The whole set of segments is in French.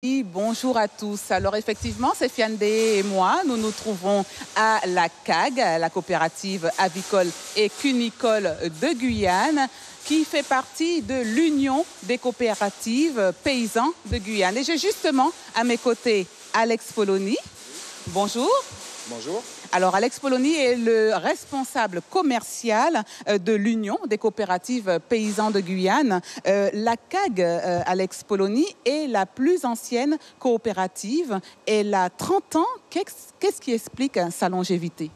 Oui, bonjour à tous. Alors effectivement, c'est Fiandé et moi. Nous nous trouvons à la CAG, la coopérative avicole et cunicole de Guyane, qui fait partie de l'Union des coopératives paysans de Guyane. Et j'ai justement à mes côtés Alex Polony. Bonjour. Bonjour. Alors, Alex Polony est le responsable commercial de l'Union des coopératives paysans de Guyane. La CAG, Alex Polony, est la plus ancienne coopérative. Elle a 30 ans. Qu'est-ce qui explique sa longévité?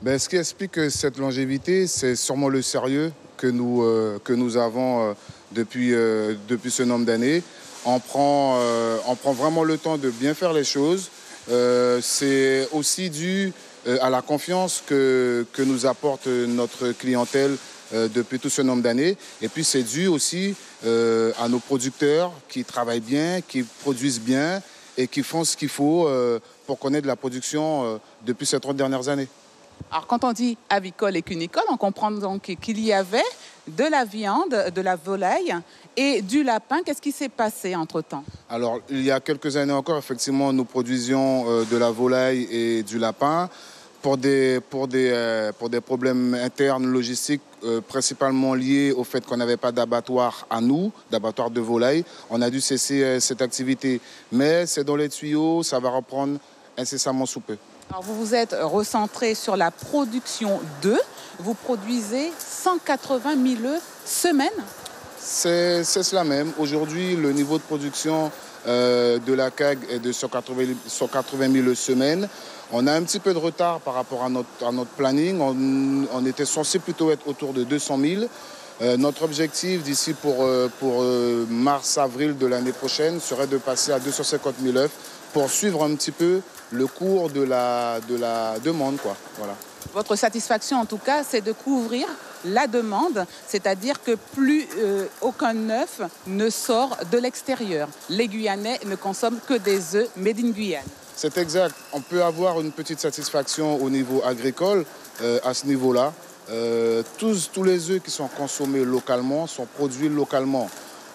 Ce qui explique cette longévité, c'est sûrement le sérieux que nous avons depuis ce nombre d'années. On prend vraiment le temps de bien faire les choses. C'est aussi dû à la confiance que nous apporte notre clientèle depuis tout ce nombre d'années. Et puis c'est dû aussi à nos producteurs qui travaillent bien, qui produisent bien et qui font ce qu'il faut pour connaître la production depuis ces 30 dernières années. Alors quand on dit avicole et cunicole, on comprend donc qu'il y avait de la viande, de la volaille et du lapin. Qu'est-ce qui s'est passé entre-temps? Alors, il y a quelques années encore, effectivement, nous produisions de la volaille et du lapin pour des problèmes internes logistiques, principalement liés au fait qu'on n'avait pas d'abattoir à nous, d'abattoir de volaille. On a dû cesser cette activité. Mais c'est dans les tuyaux, ça va reprendre incessamment sous peu. Alors vous vous êtes recentré sur la production d'œufs. Vous produisez 180 000 œufs semaine? C'est cela même. Aujourd'hui, le niveau de production de la CAG est de 180 000 semaines. On a un petit peu de retard par rapport à notre planning. On était censé plutôt être autour de 200 000. Notre objectif d'ici pour mars-avril de l'année prochaine serait de passer à 250 000 œufs pour suivre un petit peu le cours de la demande, quoi. Voilà. Votre satisfaction, en tout cas, c'est de couvrir la demande, c'est-à-dire que plus aucun œuf ne sort de l'extérieur. Les Guyanais ne consomment que des œufs made in Guyane. C'est exact. On peut avoir une petite satisfaction au niveau agricole à ce niveau-là. Tous les œufs qui sont consommés localement sont produits localement.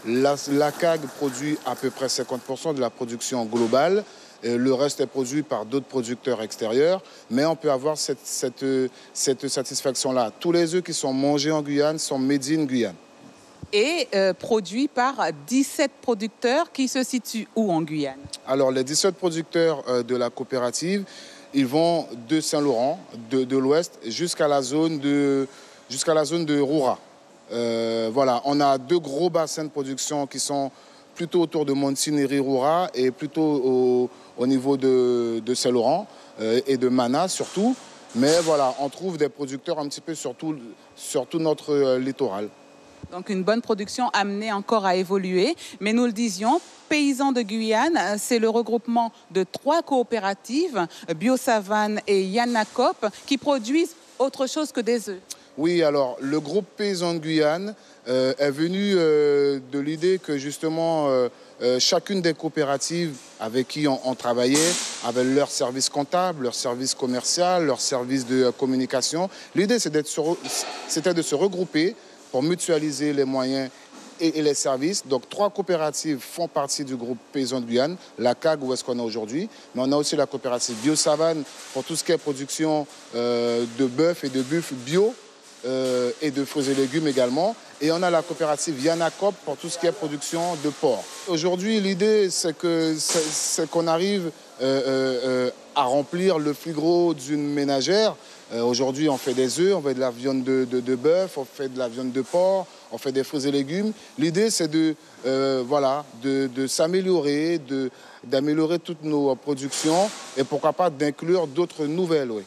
La CAG produit à peu près 50% de la production globale. Le reste est produit par d'autres producteurs extérieurs, mais on peut avoir cette satisfaction-là. Tous les œufs qui sont mangés en Guyane sont made in Guyane. Et produits par 17 producteurs qui se situent où en Guyane? Alors, les 17 producteurs de la coopérative, ils vont de Saint-Laurent, de l'Ouest, jusqu'à la zone de Roura. Voilà, on a deux gros bassins de production qui sont plutôt autour de Montigny-Roura et plutôt au niveau de Saint-Laurent et de Mana surtout. Mais voilà, on trouve des producteurs un petit peu sur tout notre littoral. Donc une bonne production amenée encore à évoluer. Mais nous le disions, Paysans de Guyane, c'est le regroupement de 3 coopératives, Biosavane et Yanacop, qui produisent autre chose que des œufs. Oui, alors le groupe Paysans de Guyane est venu de l'idée que justement chacune des coopératives avec qui on travaillait avait leur service comptable, leur service commercial, leur service de communication. L'idée c'était de se regrouper pour mutualiser les moyens et les services. Donc 3 coopératives font partie du groupe Paysans de Guyane, la CAG où est-ce qu'on est aujourd'hui, mais on a aussi la coopérative Biosavane pour tout ce qui est production de bœuf et de buffle bio, et de fruits et légumes également. Et on a la coopérative Yanacop pour tout ce qui est production de porc. Aujourd'hui, l'idée, c'est qu'on arrive à remplir le plus gros d'une ménagère. Aujourd'hui, on fait des œufs, on fait de la viande de bœuf, on fait de la viande de porc, on fait des fruits et légumes. L'idée, c'est de s'améliorer, d'améliorer toutes nos productions et pourquoi pas d'inclure d'autres nouvelles. Oui.